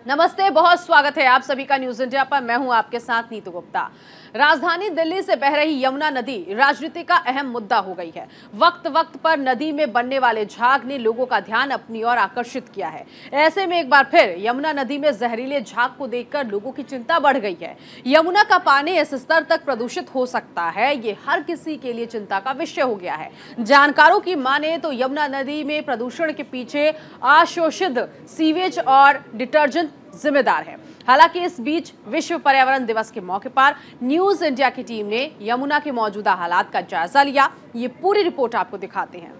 नमस्ते, बहुत स्वागत है आप सभी का न्यूज इंडिया पर। मैं हूं आपके साथ नीतू गुप्ता। राजधानी दिल्ली से बह रही यमुना नदी राजनीति का अहम मुद्दा हो गई है। वक्त वक्त पर नदी में बनने वाले झाग ने लोगों का ध्यान अपनी ओर आकर्षित किया है। ऐसे में एक बार फिर यमुना नदी में जहरीले झाग को देखकर लोगों की चिंता बढ़ गई है। यमुना का पानी इस स्तर तक प्रदूषित हो सकता है, ये हर किसी के लिए चिंता का विषय हो गया है। जानकारों की माने तो यमुना नदी में प्रदूषण के पीछे अशोषित सीवेज और डिटर्जेंट जिम्मेदार है। हालांकि इस बीच विश्व पर्यावरण दिवस के मौके पर न्यूज इंडिया की टीम ने यमुना के मौजूदा हालात का जायजा लिया। ये पूरी रिपोर्ट आपको दिखाते हैं।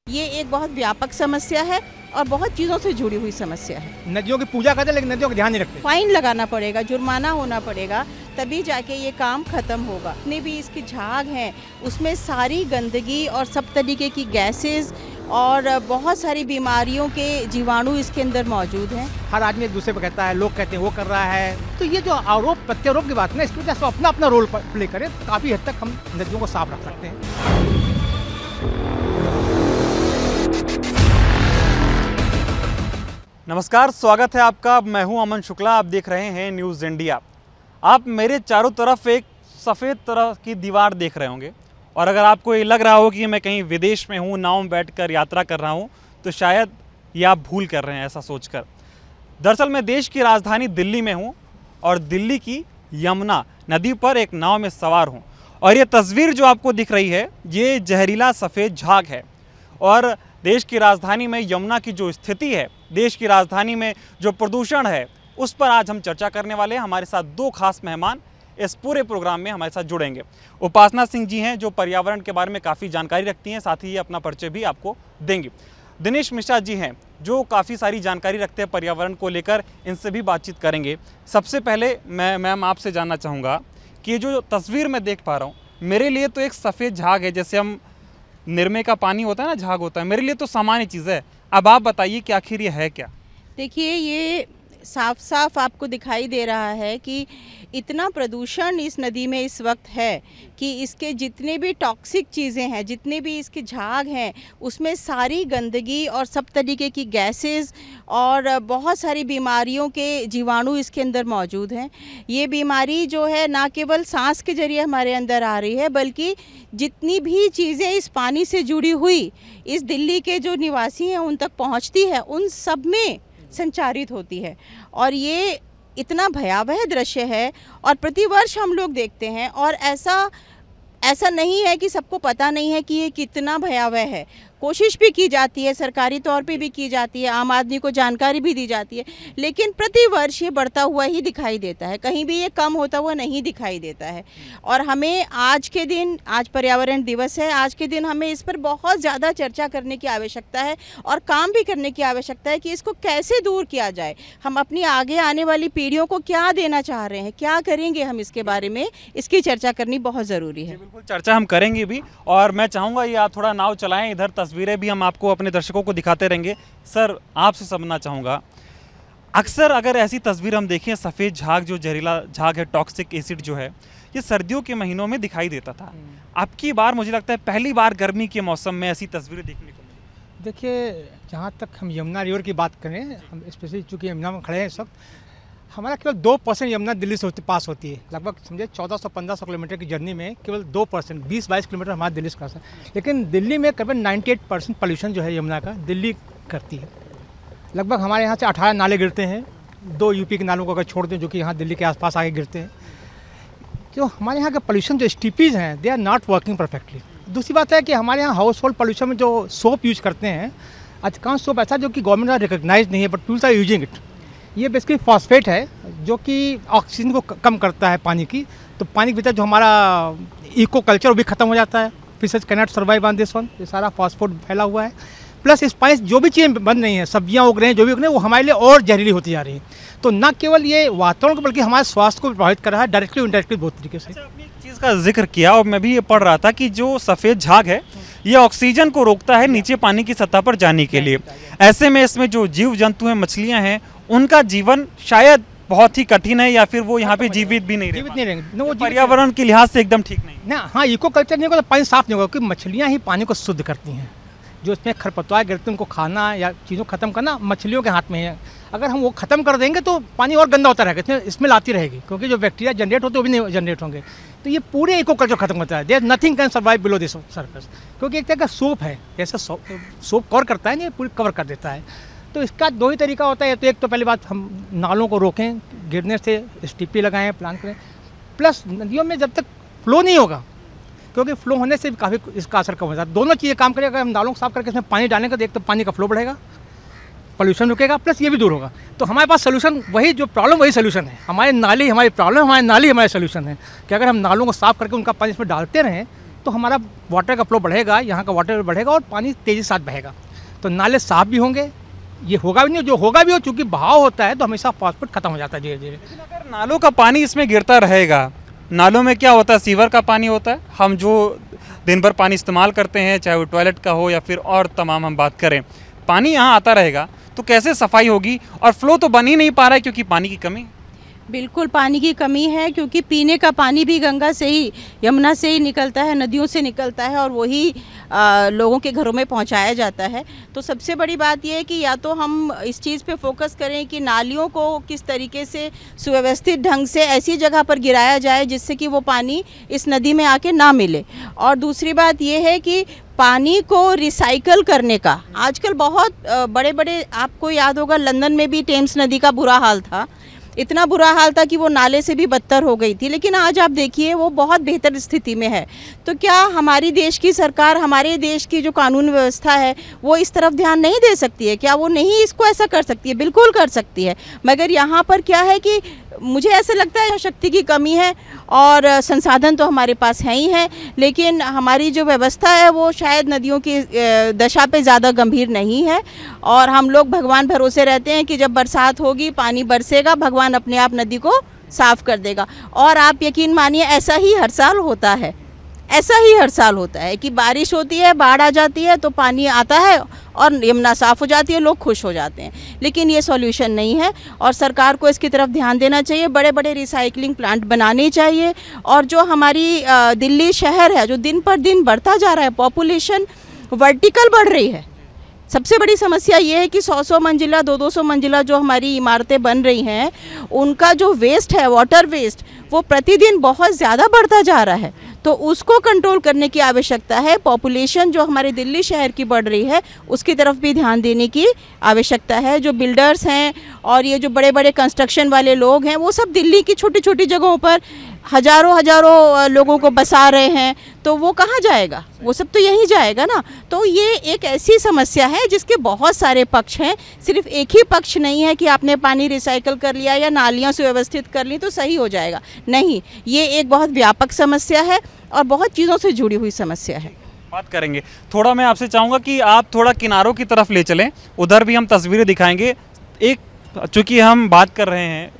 ये एक बहुत व्यापक समस्या है और बहुत चीज़ों से जुड़ी हुई समस्या है। नदियों की पूजा करते हैं लेकिन नदियों का ध्यान नहीं रखते। फाइन लगाना पड़ेगा, जुर्माना होना पड़ेगा, तभी जाके ये काम खत्म होगा। जितने भी इसकी झाग हैं उसमें सारी गंदगी और सब तरीके की गैसेस और बहुत सारी बीमारियों के जीवाणु इसके अंदर मौजूद हैं। हर आदमी एक दूसरे पर कहता है, लोग कहते हैं वो कर रहा है। तो ये जो आरोप प्रत्यारोप की बात है ना, इसकी वजह से अपना अपना रोल प्ले करें तो काफ़ी हद तक हम नदियों को साफ रख सकते हैं। नमस्कार, स्वागत है आपका। मैं हूं अमन शुक्ला, आप देख रहे हैं न्यूज़ इंडिया। आप मेरे चारों तरफ एक सफ़ेद तरह की दीवार देख रहे होंगे और अगर आपको ये लग रहा हो कि मैं कहीं विदेश में हूं, नाव में बैठकर यात्रा कर रहा हूं, तो शायद ये आप भूल कर रहे हैं ऐसा सोचकर। दरअसल मैं देश की राजधानी दिल्ली में हूं और दिल्ली की यमुना नदी पर एक नाव में सवार हूं और ये तस्वीर जो आपको दिख रही है ये जहरीला सफ़ेद झाग है। और देश की राजधानी में यमुना की जो स्थिति है, देश की राजधानी में जो प्रदूषण है, उस पर आज हम चर्चा करने वाले हैं। हमारे साथ दो खास मेहमान इस पूरे प्रोग्राम में हमारे साथ जुड़ेंगे। उपासना सिंह जी हैं जो पर्यावरण के बारे में काफ़ी जानकारी रखती हैं, साथ ही ये अपना परिचय भी आपको देंगी। दिनेश मिश्रा जी हैं जो काफ़ी सारी जानकारी रखते हैं पर्यावरण को लेकर, इनसे भी बातचीत करेंगे। सबसे पहले मैं मैम आपसे जानना चाहूँगा कि ये जो तस्वीर मैं देख पा रहा हूँ, मेरे लिए तो एक सफ़ेद झाग है, जैसे हम निर्मे का पानी होता है ना, झाग होता है, मेरे लिए तो सामान्य चीज़ है। अब आप बताइए कि आखिर ये है क्या? देखिए, ये साफ साफ आपको दिखाई दे रहा है कि इतना प्रदूषण इस नदी में इस वक्त है कि इसके जितने भी टॉक्सिक चीज़ें हैं, जितने भी इसके झाग हैं, उसमें सारी गंदगी और सब तरीके की गैसेस और बहुत सारी बीमारियों के जीवाणु इसके अंदर मौजूद हैं। ये बीमारी जो है ना केवल सांस के जरिए हमारे अंदर आ रही है, बल्कि जितनी भी चीज़ें इस पानी से जुड़ी हुई इस दिल्ली के जो निवासी हैं उन तक पहुंचती है, उन सब में संचारित होती है। और ये इतना भयावह दृश्य है और प्रतिवर्ष हम लोग देखते हैं और ऐसा नहीं है कि सबको पता नहीं है कि ये कितना भयावह है। कोशिश भी की जाती है, सरकारी तौर पे भी की जाती है, आम आदमी को जानकारी भी दी जाती है, लेकिन प्रतिवर्ष ये बढ़ता हुआ ही दिखाई देता है, कहीं भी ये कम होता हुआ नहीं दिखाई देता है। और हमें आज के दिन, आज पर्यावरण दिवस है, आज के दिन हमें इस पर बहुत ज़्यादा चर्चा करने की आवश्यकता है और काम भी करने की आवश्यकता है कि इसको कैसे दूर किया जाए। हम अपनी आगे आने वाली पीढ़ियों को क्या देना चाह रहे हैं, क्या करेंगे हम इसके बारे में, इसकी चर्चा करनी बहुत ज़रूरी है। बिल्कुल चर्चा हम करेंगे भी और मैं चाहूँगा ये आप थोड़ा नाव चलाएँ, इधर तस्वीरें भी हम आपको अपने दर्शकों को दिखाते रहेंगे। सर, आपसे समझना चाहूँगा, अक्सर अगर ऐसी तस्वीर हम देखें, सफ़ेद झाग जो जहरीला झाग है, टॉक्सिक एसिड जो है, ये सर्दियों के महीनों में दिखाई देता था। अब की बार मुझे लगता है पहली बार गर्मी के मौसम में ऐसी तस्वीरें देखने को मिली। देखिए, जहाँ तक हम यमुना रिवर की बात करें, हम स्पेशली चूँकि यमुना में खड़े हैं इस वक्त, हमारा केवल 2% यमुना दिल्ली से पास होती है। लगभग समझे 1400-1500 किलोमीटर की जर्नी में केवल 2%, 20-22 किलोमीटर हमारा दिल्ली से पास है। लेकिन दिल्ली में करीबन 98% पोल्यूशन जो है यमुना का दिल्ली करती है। लगभग हमारे यहाँ से 18 नाले गिरते हैं, 2 यूपी के नालों को अगर छोड़ दें जो कि यहाँ दिल्ली के आसपास आगे गिरते हैं। जो हमारे यहाँ के पोल्यूशन जो स्टीपीज़ हैं, they are not working perfectly. दूसरी बात है कि हमारे यहाँ हाउस होल्ड पोल्यूशन में जो सोप यूज करते हैं, अधिकांश सोप ऐसा जो कि गवर्नमेंट का रिकग्नाइज नहीं है, but peoples are using it. ये बेसिकली फॉस्फेट है जो कि ऑक्सीजन को कम करता है पानी की, तो पानी के भीतर जो हमारा इको कल्चर वो भी खत्म हो जाता है। Fishes cannot survive on this one. ये सारा फॉस्फेट फैला हुआ है। प्लस इस पानी जो भी चीज़ें बन रही हैं, सब्जियां उग रही हैं, जो भी उग रही हैं, वो हमारे लिए और जहरीली होती जा रही हैं। तो न केवल ये वातावरण को बल्कि हमारे स्वास्थ्य को भी प्रभावित कर रहा है, डायरेक्टली इनडायरेक्टली बहुत तरीके से। आपने एक चीज़ का जिक्र किया और मैं भी ये पढ़ रहा था कि जो सफ़ेद झाग है ये ऑक्सीजन को रोकता है नीचे पानी की सतह पर जाने के लिए। ऐसे में इसमें जो जीव जंतु हैं, मछलियाँ हैं, उनका जीवन शायद बहुत ही कठिन है या फिर वो यहाँ पे जीवित भी नहीं रहेंगे। वो पर्यावरण के लिहाज से एकदम ठीक नहीं ना। हाँ, इको कल्चर नहीं होगा तो पानी साफ नहीं होगा, क्योंकि मछलियाँ ही पानी को शुद्ध करती हैं। जो इसमें खरपतवार गिरते हैं उनको खाना या चीज़ों ख़त्म करना मछलियों के हाथ में है। अगर हम वो ख़त्म कर देंगे तो पानी और गंदा होता रहेगा, इसमें स्मेल आती रहेगी, क्योंकि जो बैक्टीरिया जनरेट होते हैं वो भी नहीं जनरेट होंगे। तो ये पूरे इको कल्चर खत्म होता है। There nothing can survive below this surface, क्योंकि एक तरह का सोप है, जैसे सोप कवर करता है, नहीं पूरी कवर कर देता है। तो इसका दो ही तरीका होता है, तो एक तो पहली बात हम नालों को रोकें गिरने से, स्टीपी लगाएं, प्लान करें, प्लस नदियों में जब तक फ्लो नहीं होगा, क्योंकि फ्लो होने से भी काफ़ी इसका असर कम हो जाता है। दोनों चीज़ें काम करेगा। अगर हम नालों को साफ करके इसमें पानी डालेंगे तो एक तो पानी का फ्लो बढ़ेगा, पोल्यूशन रुकेगा, प्लस ये भी दूर होगा। तो हमारे पास सोल्यूशन वही, जो प्रॉब्लम वही सोल्यूशन है। हमारे नाली हमारी प्रॉब्लम, हमारे नाली हमारे सोल्यूशन है कि अगर हम नालों को साफ करके उनका पानी इसमें डालते रहें तो हमारा वाटर का फ्लो बढ़ेगा, यहाँ का वाटर बढ़ेगा और पानी तेज़ी से साथ बहेगा। तो नाले साफ भी होंगे, ये होगा भी नहीं, जो होगा भी हो, चूँकि बहाव होता है तो हमेशा फॉस्फेट खत्म हो जाता है धीरे धीरे। लेकिन अगर नालों का पानी इसमें गिरता रहेगा, नालों में क्या होता है, सीवर का पानी होता है, हम जो दिन भर पानी इस्तेमाल करते हैं, चाहे वो टॉयलेट का हो या फिर और तमाम हम बात करें, पानी यहाँ आता रहेगा तो कैसे सफाई होगी? और फ्लो तो बन ही नहीं पा रहा है क्योंकि पानी की कमी। बिल्कुल पानी की कमी है, क्योंकि पीने का पानी भी गंगा से ही, यमुना से ही निकलता है, नदियों से निकलता है और वही लोगों के घरों में पहुंचाया जाता है। तो सबसे बड़ी बात यह है कि या तो हम इस चीज़ पे फोकस करें कि नालियों को किस तरीके से सुव्यवस्थित ढंग से ऐसी जगह पर गिराया जाए जिससे कि वो पानी इस नदी में आके ना मिले। और दूसरी बात यह है कि पानी को रिसाइकल करने का आजकल बहुत बड़े बड़े, आपको याद होगा लंदन में भी टेम्स नदी का बुरा हाल था, इतना बुरा हाल था कि वो नाले से भी बदतर हो गई थी, लेकिन आज आप देखिए वो बहुत बेहतर स्थिति में है। तो क्या हमारी देश की सरकार, हमारे देश की जो कानून व्यवस्था है वो इस तरफ ध्यान नहीं दे सकती है? क्या वो नहीं इसको ऐसा कर सकती है? बिल्कुल कर सकती है, मगर यहाँ पर क्या है कि मुझे ऐसा लगता है शक्ति की कमी है और संसाधन तो हमारे पास है ही है, लेकिन हमारी जो व्यवस्था है वो शायद नदियों की दशा पे ज़्यादा गंभीर नहीं है। और हम लोग भगवान भरोसे रहते हैं कि जब बरसात होगी, पानी बरसेगा, भगवान अपने आप नदी को साफ कर देगा। और आप यकीन मानिए ऐसा ही हर साल होता है, ऐसा ही हर साल होता है कि बारिश होती है, बाढ़ आ जाती है तो पानी आता है और यमुना साफ़ हो जाती है, लोग खुश हो जाते हैं। लेकिन ये सॉल्यूशन नहीं है और सरकार को इसकी तरफ ध्यान देना चाहिए। बड़े बड़े रिसाइकलिंग प्लांट बनाने चाहिए। और जो हमारी दिल्ली शहर है जो दिन पर दिन बढ़ता जा रहा है, पॉपुलेशन वर्टिकल बढ़ रही है। सबसे बड़ी समस्या ये है कि 100-100 मंजिला 200-200 मंजिला जो हमारी इमारतें बन रही हैं, उनका जो वेस्ट है, वाटर वेस्ट, वो प्रतिदिन बहुत ज़्यादा बढ़ता जा रहा है। तो उसको कंट्रोल करने की आवश्यकता है। पॉपुलेशन जो हमारे दिल्ली शहर की बढ़ रही है उसकी तरफ भी ध्यान देने की आवश्यकता है। जो बिल्डर्स हैं और ये जो बड़े बड़े कंस्ट्रक्शन वाले लोग हैं वो सब दिल्ली की छोटी छोटी जगहों पर हजारों लोगों को बसा रहे हैं, तो वो कहाँ जाएगा? वो सब तो यहीं जाएगा ना। तो ये एक ऐसी समस्या है जिसके बहुत सारे पक्ष हैं, सिर्फ एक ही पक्ष नहीं है कि आपने पानी रिसाइकल कर लिया या नालियाँ सुव्यवस्थित कर ली तो सही हो जाएगा। नहीं, ये एक बहुत व्यापक समस्या है और बहुत चीज़ों से जुड़ी हुई समस्या है। बात करेंगे थोड़ा, मैं आपसे चाहूँगा कि आप थोड़ा किनारों की तरफ ले चलें, उधर भी हम तस्वीरें दिखाएंगे। एक, चूँकि हम बात कर रहे हैं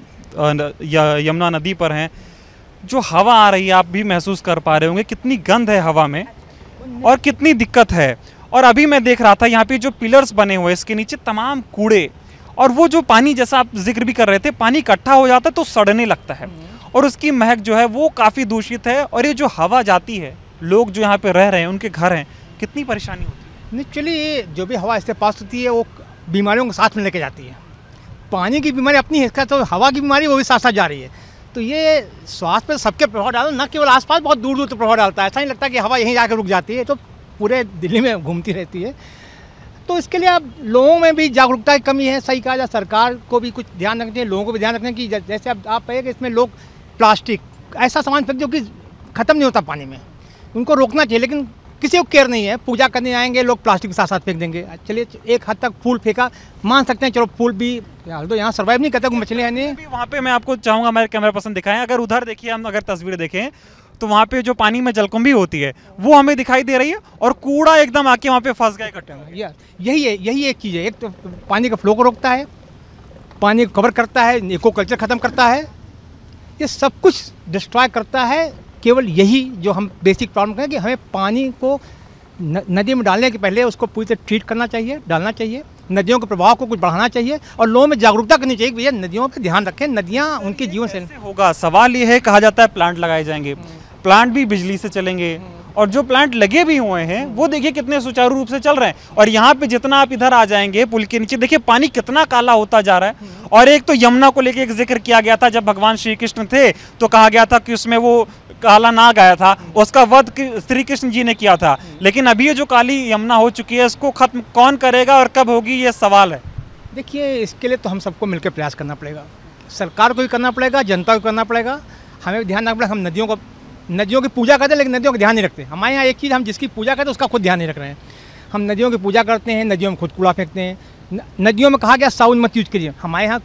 यमुना नदी पर हैं, जो हवा आ रही है आप भी महसूस कर पा रहे होंगे कितनी गंद है हवा में और कितनी दिक्कत है। और अभी मैं देख रहा था यहाँ पे जो पिलर्स बने हुए हैं इसके नीचे तमाम कूड़े, और वो जो पानी जैसा आप जिक्र भी कर रहे थे, पानी इकट्ठा हो जाता है तो सड़ने लगता है और उसकी महक जो है वो काफ़ी दूषित है। और ये जो हवा जाती है, लोग जो यहाँ पे रह रहे हैं, उनके घर हैं, कितनी परेशानी होती है। एक्चुअली जो भी हवा इससे पास होती है वो बीमारियों के साथ में लेके जाती है। पानी की बीमारी अपनी है, इसका तो हवा की बीमारी वो भी साथ साथ जा रही है। तो ये स्वास्थ्य पर सबके प्रभाव डालता है, न केवल आसपास, बहुत दूर दूर तक प्रभाव डालता है। ऐसा नहीं लगता कि हवा यहीं जाकर रुक जाती है, तो पूरे दिल्ली में घूमती रहती है। तो इसके लिए अब लोगों में भी जागरूकता की कमी है। सही कहा जाए, सरकार को भी कुछ ध्यान रखना चाहिए, लोगों को भी ध्यान रखना कि जैसे अब आप कहें कि इसमें लोग प्लास्टिक ऐसा सामान फेंक जो कि ख़त्म नहीं होता पानी में, उनको रोकना चाहिए। लेकिन किसी को केयर नहीं है, पूजा करने आएंगे लोग प्लास्टिक के साथ साथ फेंक देंगे। चलिए एक हद तक फूल फेंका, मान सकते हैं, चलो फूल भी तो यहाँ सर्वाइव नहीं करता, मछलियाँ नहीं। वहाँ पे मैं आपको चाहूँगा मेरे कैमरा पर्सन दिखाएं, अगर उधर देखिए, हम अगर तस्वीरें देखें तो वहाँ पे जो पानी में जलकुंभी होती है वो हमें दिखाई दे रही है और कूड़ा एकदम आके वहाँ पे फंस गया इकट्ठा। यही एक चीज़ है। एक तो पानी के फ्लो को रोकता है, पानी को कवर करता है, इको कल्चर ख़त्म करता है, ये सब कुछ डिस्ट्रॉय करता है। केवल यही जो हम बेसिक प्रॉब्लम कहें कि हमें पानी को नदी में डालने के पहले उसको पूरी तरह ट्रीट करना चाहिए, डालना चाहिए, नदियों के प्रभाव को कुछ बढ़ाना चाहिए और लोगों में जागरूकता करनी चाहिए कि भैया नदियों पर ध्यान रखें, नदियाँ उनके जीवन से होगा। सवाल ये है, कहा जाता है प्लांट लगाए जाएंगे, प्लांट भी बिजली से चलेंगे और जो प्लांट लगे भी हुए हैं वो देखिए कितने सुचारू रूप से चल रहे हैं। और यहाँ पे जितना आप इधर आ जाएंगे पुल के नीचे, देखिए पानी कितना काला होता जा रहा है। और एक तो यमुना को लेके एक जिक्र किया गया था, जब भगवान श्री कृष्ण थे तो कहा गया था कि उसमें वो काला नाग आया था, उसका वध श्री कृष्ण जी ने किया था। लेकिन अभी ये जो काली यमुना हो चुकी है, इसको खत्म कौन करेगा और कब होगी, ये सवाल है। देखिए, इसके लिए तो हम सबको मिलकर प्रयास करना पड़ेगा, सरकार को भी करना पड़ेगा, जनता को करना पड़ेगा। हमें भी ध्यान रखना पड़ेगा। हम नदियों की पूजा करते हैं लेकिन नदियों का ध्यान नहीं रखते। हमारे यहाँ एक चीज़, हम जिसकी पूजा करते हैं उसका खुद ध्यान नहीं रख रहे हैं। हम नदियों की पूजा करते हैं, नदियों में खुद कूड़ा फेंकते हैं। नदियों में कहा गया साबुन मत यूज कीजिए, हमारे यहाँ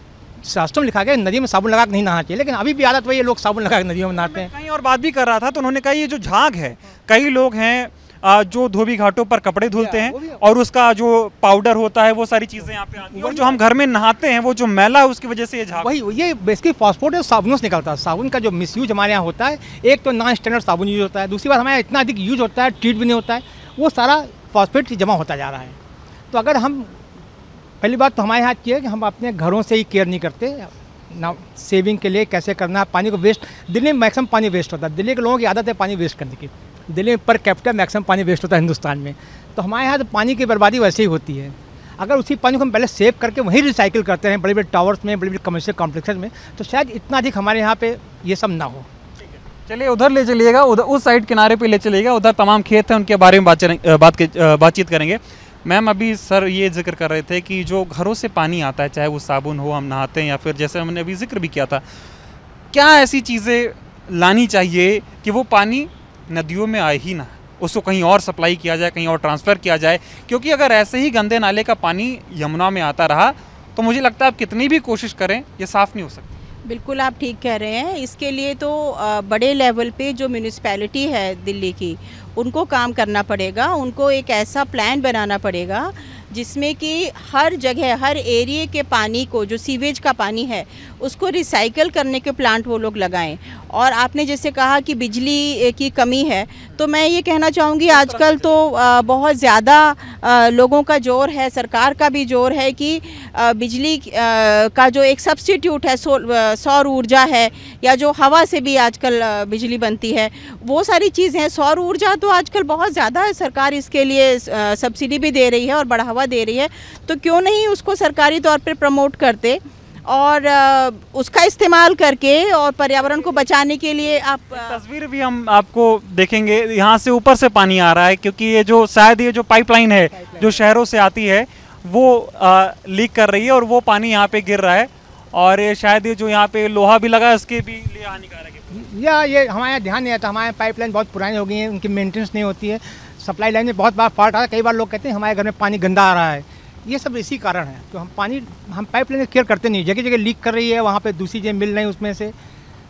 शास्त्रों में लिखा गया नदी में साबुन लगा के नहीं नहाना चाहिए, लेकिन अभी भी आदत वही है, लोग साबुन लगा के नदियों में नहाते हैं। कहीं और बात भी कर रहा था तो उन्होंने कहा ये जो झाग है, कई लोग हैं जो धोबी घाटों पर कपड़े धुलते हैं और उसका जो पाउडर होता है वो सारी चीज़ें यहाँ पे आती हैं, और जो हम घर में नहाते हैं वो जो मैला है उसकी वजह से ये झाग, वही ये बेसिकली फॉस्फेट है, साबुनों से निकलता है। साबुन का जो मिसयूज हमारे यहाँ होता है, एक तो नॉन स्टैंडर्ड साबुन यूज होता है, दूसरी बात हमारे यहाँ इतना अधिक यूज होता है, ट्रीट भी नहीं होता है, वो सारा फॉस्फेट जमा होता जा रहा है। तो अगर हम, पहली बात तो हमारे यहाँ की है कि हम अपने घरों से ही केयर नहीं करते ना, सेविंग के लिए कैसे करना है, पानी को वेस्ट। दिल्ली में मैक्सिमम पानी वेस्ट होता है, दिल्ली के लोगों की आदत है पानी वेस्ट करने की। दिल्ली में पर कैपिटल मैक्सिमम पानी वेस्ट होता है हिंदुस्तान में। तो हमारे यहाँ तो पानी की बर्बादी वैसे ही होती है। अगर उसी पानी को हम पहले सेव करके वहीं रिसाइकिल करते हैं बड़े बड़े टावर्स में, बड़े बड़े कमर्शियल कॉम्प्लेक्सेस में, तो शायद इतना अधिक हमारे यहाँ पे ये सब ना हो। चलिए उधर ले चलिएगा, उधर उस साइड किनारे पे ले चलिएगा, उधर तमाम खेत हैं, उनके बारे में बातचीत करेंगे। मैम, अभी सर ये जिक्र कर रहे थे कि जो घरों से पानी आता है, चाहे वो साबुन हो, हम नहाते हैं, या फिर जैसे हमने अभी जिक्र भी किया था, क्या ऐसी चीज़ें लानी चाहिए कि वो पानी नदियों में आए ही ना, उसको कहीं और सप्लाई किया जाए, कहीं और ट्रांसफ़र किया जाए? क्योंकि अगर ऐसे ही गंदे नाले का पानी यमुना में आता रहा तो मुझे लगता है आप कितनी भी कोशिश करें ये साफ़ नहीं हो सकता। बिल्कुल आप ठीक कह रहे हैं। इसके लिए तो बड़े लेवल पे जो म्यूनिसिपैलिटी है दिल्ली की, उनको काम करना पड़ेगा। उनको एक ऐसा प्लान बनाना पड़ेगा जिसमें कि हर जगह, हर एरिया के पानी को, जो सीवेज का पानी है, उसको रिसाइकल करने के प्लांट वो लोग लगाएं। और आपने जैसे कहा कि बिजली की कमी है, तो मैं ये कहना चाहूँगी आजकल तो बहुत ज़्यादा लोगों का जोर है, सरकार का भी जोर है कि बिजली का जो एक सब्स्टिट्यूट है, सौर ऊर्जा है, या जो हवा से भी आजकल बिजली बनती है, वो सारी चीज़ें। सौर ऊर्जा तो आजकल बहुत ज़्यादा है, सरकार इसके लिए सब्सिडी भी दे रही है और बढ़ावा दे रही है, तो क्यों नहीं उसको सरकारी तौर पर प्रमोट करते और उसका इस्तेमाल करके और पर्यावरण को बचाने के लिए। आप तस्वीर भी हम आपको देखेंगे, यहाँ से ऊपर से पानी आ रहा है, क्योंकि ये जो शायद ये जो पाइपलाइन है जो शहरों से आती है वो लीक कर रही है और वो पानी यहाँ पे गिर रहा है, और ये शायद ये जो यहाँ पे लोहा भी लगा है उसके भी लिए हानिकारक है। या ये हमारे यहाँ ध्यान नहीं आता, हमारे पाइपलाइन बहुत पुरानी हो गई है, उनकी मेंटेनेंस नहीं होती है, सप्लाई लाइन में बहुत बार फॉल्ट आता है। कई बार लोग कहते हैं हमारे घर में पानी गंदा आ रहा है, ये सब इसी कारण है। तो हम पाइपलाइन केयर करते नहीं, जगह जगह लीक कर रही है, वहाँ पे दूसरी चीज़ें मिल रही उसमें से।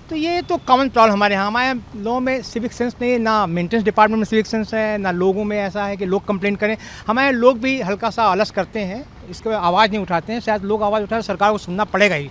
तो ये तो कॉमन प्रॉब्लम हमारे लोगों में सिविक सेंस नहीं है, ना मेंटेनेंस डिपार्टमेंट में सिविक सेंस है, ना लोगों में ऐसा है कि लोग कंप्लेंट करें। हमारे लोग भी हल्का सा आलस करते हैं, इसके आवाज़ नहीं उठाते हैं। शायद लोग आवाज़ उठाए, सरकार को सुनना पड़ेगा ही।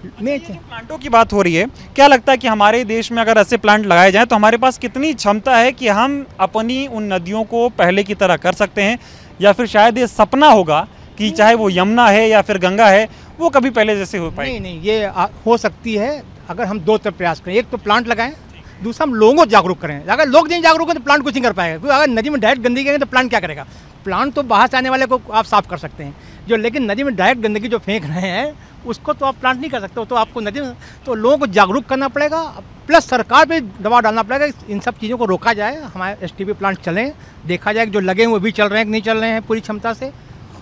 प्लांटों की बात हो रही है, क्या लगता है कि हमारे देश में अगर ऐसे प्लांट लगाए जाएं तो हमारे पास कितनी क्षमता है कि हम अपनी उन नदियों को पहले की तरह कर सकते हैं, या फिर शायद ये सपना होगा कि चाहे वो यमुना है या फिर गंगा है, वो कभी पहले जैसे हो पाए? नहीं, ये हो सकती है अगर हम दो तरफ प्रयास करें। एक तो प्लांट लगाएं, दूसरा हम लोगों को जागरूक करें। अगर लोग नहीं जागरूक हैं तो प्लांट कुछ नहीं कर पाएगा, क्योंकि अगर नदी में डायरेक्ट गंदगी करेंगे तो प्लांट क्या करेगा? प्लांट तो बाहर से आने वाले को आप साफ कर सकते हैं, जो लेकिन नदी में डायरेक्ट गंदगी जो फेंक रहे हैं उसको तो आप प्लांट नहीं कर सकते। तो आपको नदी में, तो लोगों को जागरूक करना पड़ेगा, प्लस सरकार पे दबाव डालना पड़ेगा, इन सब चीज़ों को रोका जाए। हमारे STP प्लांट चलें, देखा जाए कि जो लगे हैं वो भी चल रहे हैं कि नहीं चल रहे हैं पूरी क्षमता से।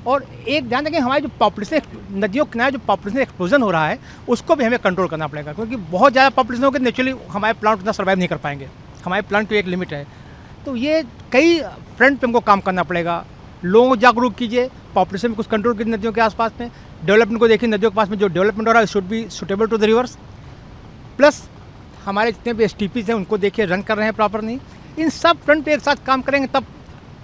और एक ध्यान रखें, हमारी जो पॉपुलेशन, नदियों के किनारे जो पॉपुलेशन एक्सप्लोजन हो रहा है उसको भी हमें कंट्रोल करना पड़ेगा, क्योंकि बहुत ज़्यादा पॉपुलेशन होकर नेचुरली हमारे प्लांट उतना सर्वाइव नहीं कर पाएंगे। हमारे प्लांट की एक लिमिट है। तो ये कई फ्रंट पे हमको काम करना पड़ेगा। लोगों को जागरूक कीजिए, पॉपुलेशन में कुछ कंट्रोल कीजिए नदियों के आसपास में, डेवलपमेंट को देखिए, नदियों के पास में जो डेवलपमेंट हो रहा है should be suitable to the rivers. Plus हमारे जितने भी STPs हैं उनको देखिए रन कर रहे हैं प्रॉपर नहीं। इन सब फ्रंट पे एक साथ काम करेंगे तब,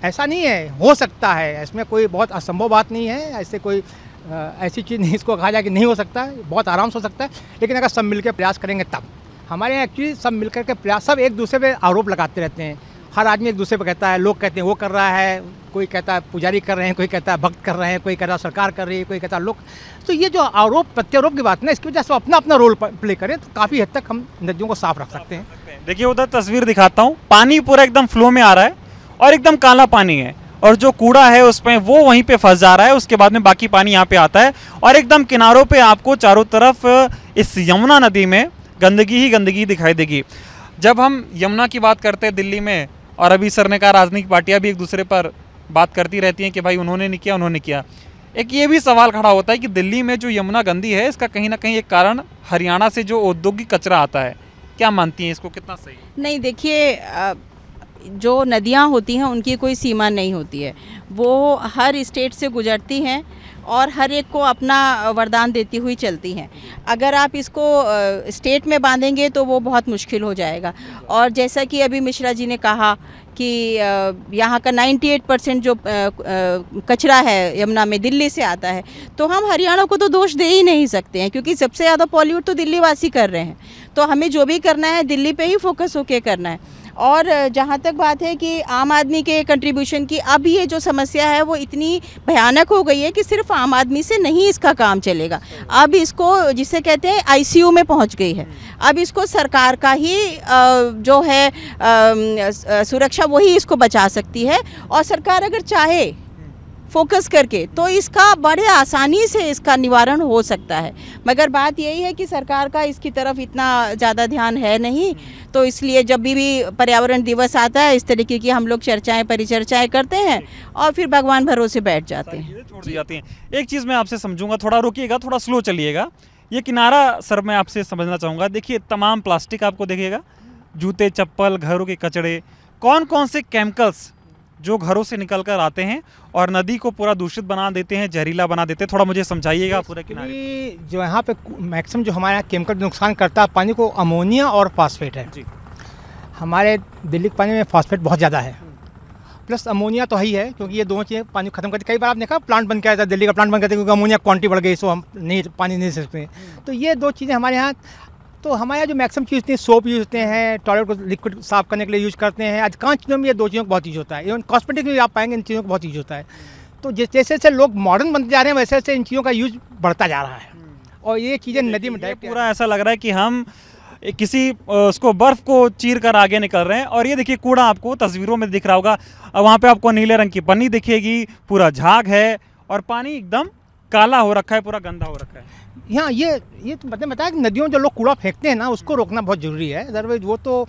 ऐसा नहीं है, हो सकता है, इसमें कोई बहुत असंभव बात नहीं है, ऐसे कोई ऐसी चीज़ नहीं इसको कहा जाए कि नहीं हो सकता है, बहुत आराम से हो सकता है। लेकिन अगर सब मिलकर प्रयास करेंगे तब। हमारे यहाँ एक्चुअली सब मिलकर के प्रयास, सब एक दूसरे पे आरोप लगाते रहते हैं, हर आदमी एक दूसरे पे कहता है, लोग कहते हैं वो कर रहा है, कोई कहता है पुजारी कर रहे हैं, कोई कहता है भक्त कर रहे हैं, कोई कहता है सरकार कर रही है, कोई कहता है लोग। तो ये जो आरोप प्रत्यारोप की बात है ना, इसकी वजह से अपना अपना रोल प्ले करें तो काफ़ी हद तक हम नदियों को साफ रख सकते हैं। देखिए उधर तस्वीर दिखाता हूँ, पानी पूरा एकदम फ्लो में आ रहा है और एकदम काला पानी है, और जो कूड़ा है उसमें वो वहीं पे फंस जा रहा है, उसके बाद में बाकी पानी यहाँ पे आता है और एकदम किनारों पे आपको चारों तरफ इस यमुना नदी में गंदगी ही गंदगी दिखाई देगी। जब हम यमुना की बात करते हैं दिल्ली में, और अभी सर ने कहा राजनीतिक पार्टियाँ भी एक दूसरे पर बात करती रहती हैं कि भाई उन्होंने नहीं किया उन्होंने किया, एक ये भी सवाल खड़ा होता है कि दिल्ली में जो यमुना गंदी है इसका कहीं ना कहीं एक कारण हरियाणा से जो औद्योगिक कचरा आता है, क्या मानती हैं इसको, कितना सही? नहीं, देखिए जो नदियाँ होती हैं उनकी कोई सीमा नहीं होती है, वो हर स्टेट से गुजरती हैं और हर एक को अपना वरदान देती हुई चलती हैं। अगर आप इसको स्टेट में बांधेंगे तो वो बहुत मुश्किल हो जाएगा। और जैसा कि अभी मिश्रा जी ने कहा कि यहाँ का 98% जो कचरा है यमुना में दिल्ली से आता है, तो हम हरियाणा को तो दोष दे ही नहीं सकते हैं, क्योंकि सबसे ज़्यादा पॉल्यूट तो दिल्ली वासी कर रहे हैं। तो हमें जो भी करना है दिल्ली पे ही फोकस होके करना है। और जहाँ तक बात है कि आम आदमी के कंट्रीब्यूशन की, अब ये जो समस्या है वो इतनी भयानक हो गई है कि सिर्फ आम आदमी से नहीं इसका काम चलेगा। अब इसको जिसे कहते हैं आईसीयू में पहुँच गई है। अब इसको सरकार का ही जो है सुरक्षा वही इसको बचा सकती है, और सरकार अगर चाहे फोकस करके तो इसका बड़े आसानी से इसका निवारण हो सकता है। मगर बात यही है कि सरकार का इसकी तरफ इतना ज़्यादा ध्यान है नहीं, तो इसलिए जब भी पर्यावरण दिवस आता है इस तरीके की हम लोग चर्चाएं परिचर्चाएं करते हैं और फिर भगवान भरोसे बैठ जाते हैं, छोड़ दी जाती हैं। एक चीज़ मैं आपसे समझूंगा, थोड़ा रुकिएगा, थोड़ा स्लो चलिएगा। ये किनारा सर मैं आपसे समझना चाहूँगा। देखिए तमाम प्लास्टिक आपको देखिएगा, जूते चप्पल, घरों के कचड़े, कौन कौन से केमिकल्स जो घरों से निकल कर आते हैं और नदी को पूरा दूषित बना देते हैं, जहरीला बना देते हैं, थोड़ा मुझे समझाइएगा पूरे किनारे। जो यहाँ पे मैक्सिमम जो हमारे यहाँ केमिकल नुकसान करता है पानी को, अमोनिया और फास्फेट है जी। हमारे दिल्ली के पानी में फास्फेट बहुत ज़्यादा है, प्लस अमोनिया तो ही है, क्योंकि ये दोनों चीज़ें पानी खत्म करती। कई बार आपने देखा प्लांट बन के आया था, दिल्ली का प्लांट बन करते क्योंकि अमोनिया क्वांटिटी बढ़ गई, सो हम नहीं पानी नहीं सकते। तो ये दो चीज़ें हमारे यहाँ, तो हमारे यहाँ जो मैक्सिमम चीज़ होती है, सोप यूज़ होते हैं, टॉयलेट को लिक्विड साफ करने के लिए यूज़ करते हैं। अधिकांश चीज़ों में ये दो चीज़ों का बहुत यूज़ होता है। इवन कॉस्मेटिक में भी आप पाएंगे इन चीज़ों का बहुत यूज़ होता है। तो जैसे जैसे लोग मॉडर्न बनते जा रहे हैं वैसे वैसे इन चीज़ों का यूज़ बढ़ता जा रहा है, और ये चीज़ें नदी में डायरेक्ट पूरा ऐसा लग रहा है कि हम किसी उसको बर्फ़ को चीर कर आगे निकल रहे हैं। और ये देखिए कूड़ा आपको तस्वीरों में दिख रहा होगा, वहाँ पे आपको नीले रंग की पन्नी दिखेगी, पूरा झाग है और पानी एकदम काला हो रखा है, पूरा गंदा हो रखा है। यहाँ ये तो बताया कि नदियों में जो लोग कूड़ा फेंकते हैं ना, उसको रोकना बहुत ज़रूरी है, अदरवाइज वो तो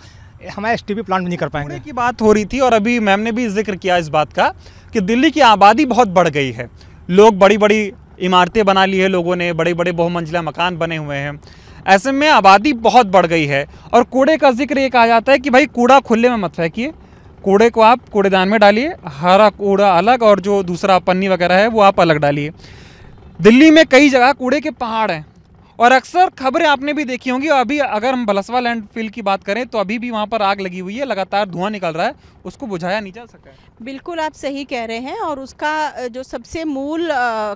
हमारे एसटीपी प्लांट में नहीं कर पाएंगे। कूड़े की बात हो रही थी और अभी मैम ने भी जिक्र किया इस बात का कि दिल्ली की आबादी बहुत बढ़ गई है, लोग बड़ी बड़ी इमारतें बना ली है, लोगों ने बड़े बड़े बहुमंजिला मकान बने हुए हैं, ऐसे में आबादी बहुत बढ़ गई है। और कूड़े का जिक्र ये कहा जाता है कि भाई कूड़ा खुले में मत फेंकिए, कूड़े को आप कूड़ेदान में डालिए, हरा कूड़ा अलग और जो दूसरा पन्नी वगैरह है वो आप अलग डालिए। दिल्ली में कई जगह कूड़े के पहाड़ हैं और अक्सर खबरें आपने भी देखी होंगी। अभी अगर हम भलसवा लैंडफिल की बात करें तो अभी भी वहाँ पर आग लगी हुई है, लगातार धुआं निकल रहा है, उसको बुझाया नहीं जा सका है। बिल्कुल आप सही कह रहे हैं, और उसका जो सबसे मूल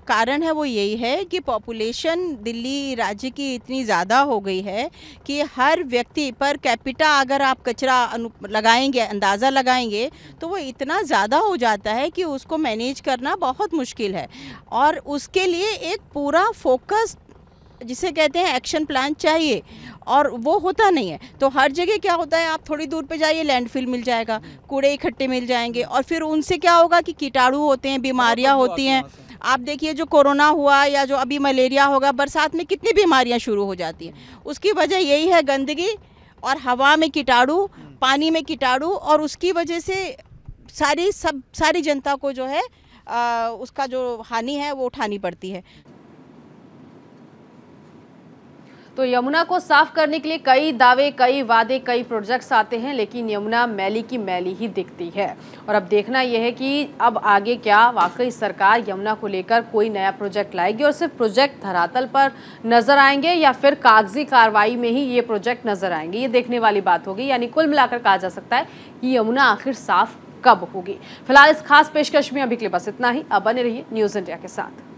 कारण है वो यही है कि पॉपुलेशन दिल्ली राज्य की इतनी ज़्यादा हो गई है कि हर व्यक्ति पर कैपिटा अगर आप कचरा लगाएंगे, अंदाज़ा लगाएंगे, तो वो इतना ज़्यादा हो जाता है कि उसको मैनेज करना बहुत मुश्किल है। और उसके लिए एक पूरा फोकस जिसे कहते हैं एक्शन प्लान चाहिए, और वो होता नहीं है। तो हर जगह क्या होता है, आप थोड़ी दूर पे जाइए लैंडफिल मिल जाएगा, कूड़े इकट्ठे मिल जाएंगे, और फिर उनसे क्या होगा कि कीटाणु होते हैं, बीमारियां होती हैं। आप देखिए जो कोरोना हुआ या जो अभी मलेरिया होगा, बरसात में कितनी बीमारियां शुरू हो जाती हैं। उसकी वजह यही है गंदगी, और हवा में कीटाणु, पानी में कीटाणु, और उसकी वजह से सारी जनता को जो है उसका जो हानि है वो उठानी पड़ती है। तो यमुना को साफ करने के लिए कई दावे, कई वादे, कई प्रोजेक्ट्स आते हैं, लेकिन यमुना मैली की मैली ही दिखती है। और अब देखना यह है कि अब आगे क्या वाकई सरकार यमुना को लेकर कोई नया प्रोजेक्ट लाएगी और सिर्फ प्रोजेक्ट धरातल पर नजर आएंगे या फिर कागजी कार्रवाई में ही ये प्रोजेक्ट नजर आएंगे, ये देखने वाली बात होगी। यानी कुल मिलाकर कहा जा सकता है कि यमुना आखिर साफ कब होगी। फिलहाल इस खास पेशकश में अभी के लिए बस इतना ही। अब बने रहिए न्यूज़ इंडिया के साथ।